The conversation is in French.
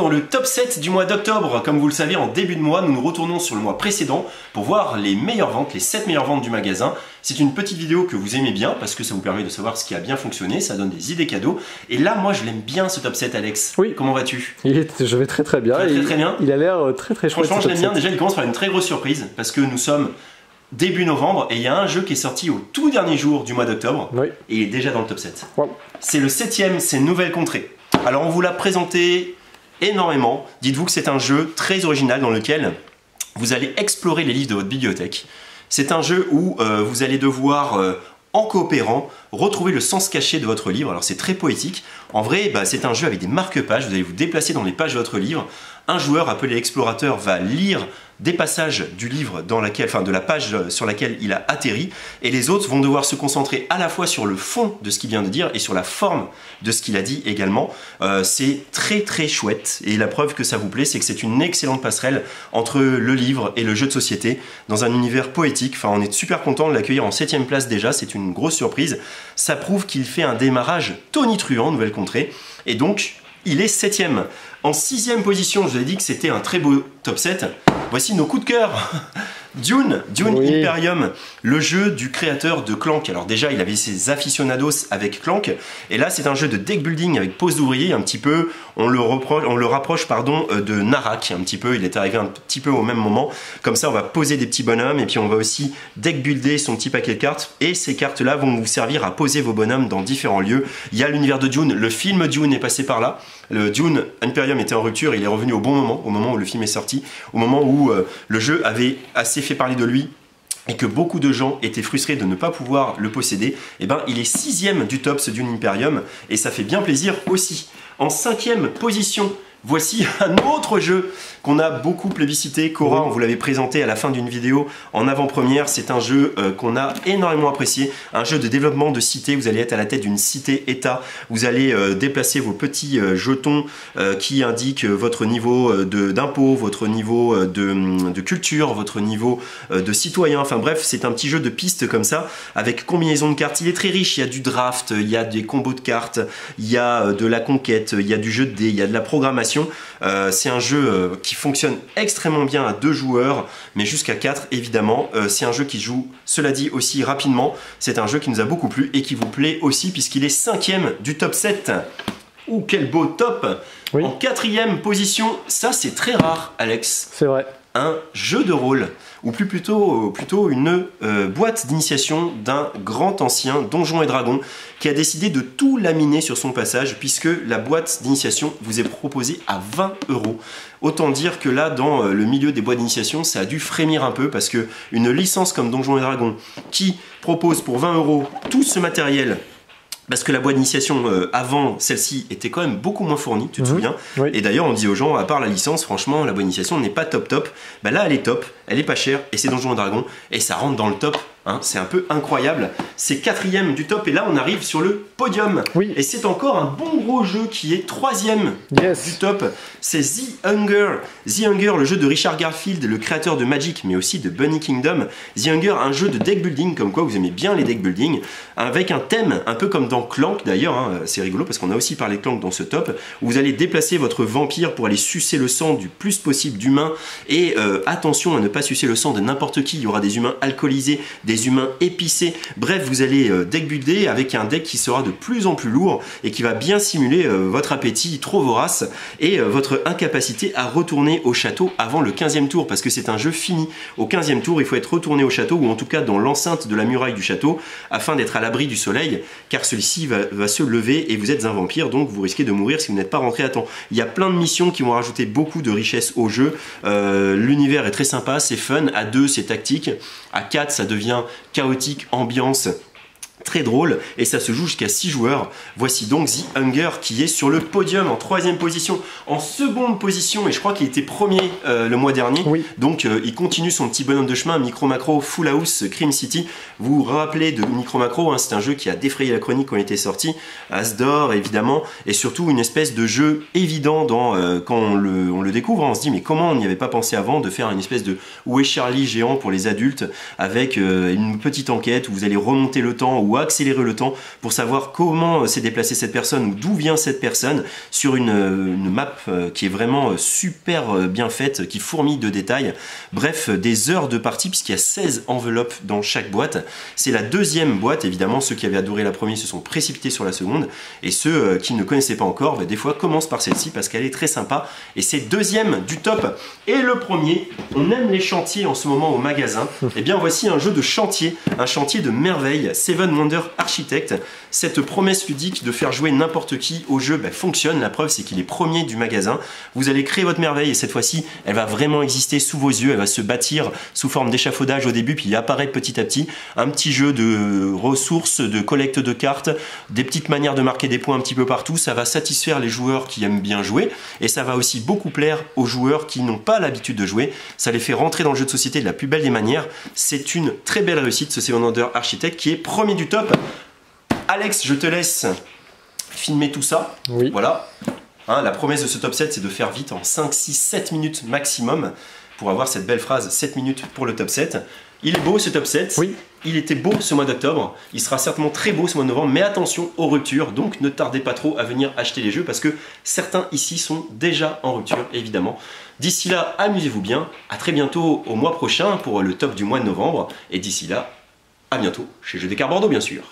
dans le top 7 du mois d'octobre. Comme vous le savez, en début de mois, nous nous retournons sur le mois précédent pour voir les meilleures ventes, les 7 meilleures ventes du magasin. C'est une petite vidéo que vous aimez bien parce que ça vous permet de savoir ce qui a bien fonctionné, ça donne des idées cadeaux. Et là, moi, je l'aime bien ce top 7, Alex. Oui. Comment vas-tu? Je vais très bien. Très bien. Il a l'air très chouette. Franchement, je l'aime bien. Déjà, il commence par une très grosse surprise parce que nous sommes début novembre et il y a un jeu qui est sorti au tout dernier jour du mois d'octobre. Oui. Et il est déjà dans le top 7. Wow. C'est le 7ème, c'est Nouvelle Contrée. Alors, on vous l'a présenté énormément. Dites-vous que c'est un jeu très original dans lequel vous allez explorer les livres de votre bibliothèque. C'est un jeu où vous allez devoir, en coopérant, retrouver le sens caché de votre livre. Alors c'est très poétique. En vrai, c'est un jeu avec des marque-pages. Vous allez vous déplacer dans les pages de votre livre. Un joueur appelé explorateur va lire des passages du livre de la page sur laquelle il a atterri, et les autres vont devoir se concentrer à la fois sur le fond de ce qu'il vient de dire et sur la forme de ce qu'il a dit également. C'est très chouette, et la preuve que ça vous plaît, c'est que c'est une excellente passerelle entre le livre et le jeu de société dans un univers poétique. Enfin, on est super content de l'accueillir en 7ème place déjà, c'est une grosse surprise. Ça prouve qu'il fait un démarrage tonitruant, Nouvelle Contrée, et donc il est 7ème. En 6ème position, je vous ai dit que c'était un très beau top 7. Voici nos coups de cœur. Dune oui. Imperium, le jeu du créateur de Clank. Alors déjà, il avait ses aficionados avec Clank, et là c'est un jeu de deck building avec pose d'ouvrier, un petit peu, on le rapproche de Narak, un petit peu, il est arrivé un petit peu au même moment. Comme ça, on va poser des petits bonhommes, et puis on va aussi deck builder son petit paquet de cartes, et ces cartes-là vont vous servir à poser vos bonhommes dans différents lieux. Il y a l'univers de Dune, le film Dune est passé par là. Le Dune Imperium était en rupture, il est revenu au bon moment, au moment où le film est sorti, au moment où le jeu avait assez fait parler de lui et que beaucoup de gens étaient frustrés de ne pas pouvoir le posséder. Et il est 6ème du top, ce Dune Imperium, et ça fait bien plaisir aussi. En 5ème position, voici un autre jeu qu'on a beaucoup plébiscité. Cora, on vous l'avait présenté à la fin d'une vidéo en avant-première. C'est un jeu qu'on a énormément apprécié. Un jeu de développement de cité. Vous allez être à la tête d'une cité-état. Vous allez déplacer vos petits jetons qui indiquent votre niveau d'impôt, votre niveau de culture, votre niveau de citoyen. Enfin bref, c'est un petit jeu de pistes comme ça, avec combinaison de cartes. Il est très riche. Il y a du draft, il y a des combos de cartes, il y a de la conquête, il y a du jeu de dés, il y a de la programmation. C'est un jeu qui fonctionne extrêmement bien à 2 joueurs, mais jusqu'à 4 évidemment. C'est un jeu qui joue, cela dit, aussi rapidement. C'est un jeu qui nous a beaucoup plu et qui vous plaît aussi puisqu'il est 5ème du top 7. Ouh, quel beau top! Oui. En 4ème position, ça c'est très rare, Alex. C'est vrai. Un jeu de rôle, ou plutôt une boîte d'initiation d'un grand ancien Donjons et Dragons qui a décidé de tout laminer sur son passage, puisque la boîte d'initiation vous est proposée à 20 €. Autant dire que là, dans le milieu des boîtes d'initiation, ça a dû frémir un peu, parce que une licence comme Donjons et Dragons qui propose pour 20 € tout ce matériel, parce que la boîte d'initiation avant celle-ci était quand même beaucoup moins fournie, tu te souviens? Oui. Et d'ailleurs on dit aux gens, à part la licence, franchement la boîte d'initiation n'est pas top. Là elle est top, elle est pas chère, et c'est Donjons et Dragons, et ça rentre dans le top. Hein, c'est un peu incroyable. C'est 4ème du top, et là on arrive sur le podium. Oui. Et c'est encore un bon gros jeu qui est 3ème du top. C'est The Hunger. The Hunger, le jeu de Richard Garfield, le créateur de Magic, mais aussi de Bunny Kingdom. The Hunger, un jeu de deck building, comme quoi vous aimez bien les deck building, avec un thème, un peu comme dans Clank d'ailleurs, hein, c'est rigolo parce qu'on a aussi parlé de Clank dans ce top, où vous allez déplacer votre vampire pour aller sucer le sang du plus possible d'humains, et attention à ne pas sucer le sang de n'importe qui. Il y aura des humains alcoolisés, des humains épicés. Bref, vous allez deck builder avec un deck qui sera de plus en plus lourd et qui va bien simuler votre appétit trop vorace et votre incapacité à retourner au château avant le 15e tour, parce que c'est un jeu fini. Au 15e tour, il faut être retourné au château, ou en tout cas dans l'enceinte de la muraille du château, afin d'être à l'abri du soleil, car celui-ci va se lever et vous êtes un vampire, donc vous risquez de mourir si vous n'êtes pas rentré à temps. Il y a plein de missions qui vont rajouter beaucoup de richesse au jeu. L'univers est très sympa, c'est fun. À 2, c'est tactique. À 4, ça devient chaotique, ambiance très drôle, et ça se joue jusqu'à 6 joueurs. Voici donc The Hunger qui est sur le podium en 3ème position. En 2nd position, et je crois qu'il était premier le mois dernier, donc il continue son petit bonhomme de chemin, Micro Macro Full House Crime City. Vous vous rappelez de Micro Macro, hein, c'est un jeu qui a défrayé la chronique quand il était sorti, As d'or évidemment, et surtout une espèce de jeu évident quand on le découvre, on se dit mais comment on n'y avait pas pensé avant de faire une espèce de Où est Charlie géant pour les adultes, avec une petite enquête où vous allez remonter le temps, ou accélérer le temps pour savoir comment s'est déplacée cette personne ou d'où vient cette personne sur une map qui est vraiment super bien faite, qui fourmille de détails. Bref, des heures de partie puisqu'il y a 16 enveloppes dans chaque boîte. C'est la deuxième boîte, évidemment, ceux qui avaient adoré la première se sont précipités sur la seconde et ceux qui ne connaissaient pas encore, des fois commencent par celle-ci parce qu'elle est très sympa et c'est deuxième du top. Et le premier, on aime les chantiers en ce moment au magasin, et bien voici un jeu de chantier, un chantier de merveille, Seven Wonder Architect. Cette promesse ludique de faire jouer n'importe qui au jeu fonctionne, la preuve c'est qu'il est premier du magasin. Vous allez créer votre merveille et cette fois-ci elle va vraiment exister sous vos yeux, elle va se bâtir sous forme d'échafaudage au début puis apparaître petit à petit, un petit jeu de ressources, de collecte de cartes, des petites manières de marquer des points un petit peu partout. Ça va satisfaire les joueurs qui aiment bien jouer et ça va aussi beaucoup plaire aux joueurs qui n'ont pas l'habitude de jouer. Ça les fait rentrer dans le jeu de société de la plus belle des manières. C'est une très belle réussite ce Seven Wonder Architect qui est premier du top. Alex, je te laisse filmer tout ça. Oui. Voilà. Hein, la promesse de ce top 7 c'est de faire vite en 5, 6, 7 minutes maximum pour avoir cette belle phrase 7 minutes pour le top 7. Il est beau ce top 7, oui. Il était beau ce mois d'octobre, il sera certainement très beau ce mois de novembre, mais attention aux ruptures, donc ne tardez pas trop à venir acheter les jeux parce que certains ici sont déjà en rupture évidemment. D'ici là, amusez-vous bien, à très bientôt au mois prochain pour le top du mois de novembre, et d'ici là, à bientôt chez Jeux d'Écart Bordeaux bien sûr.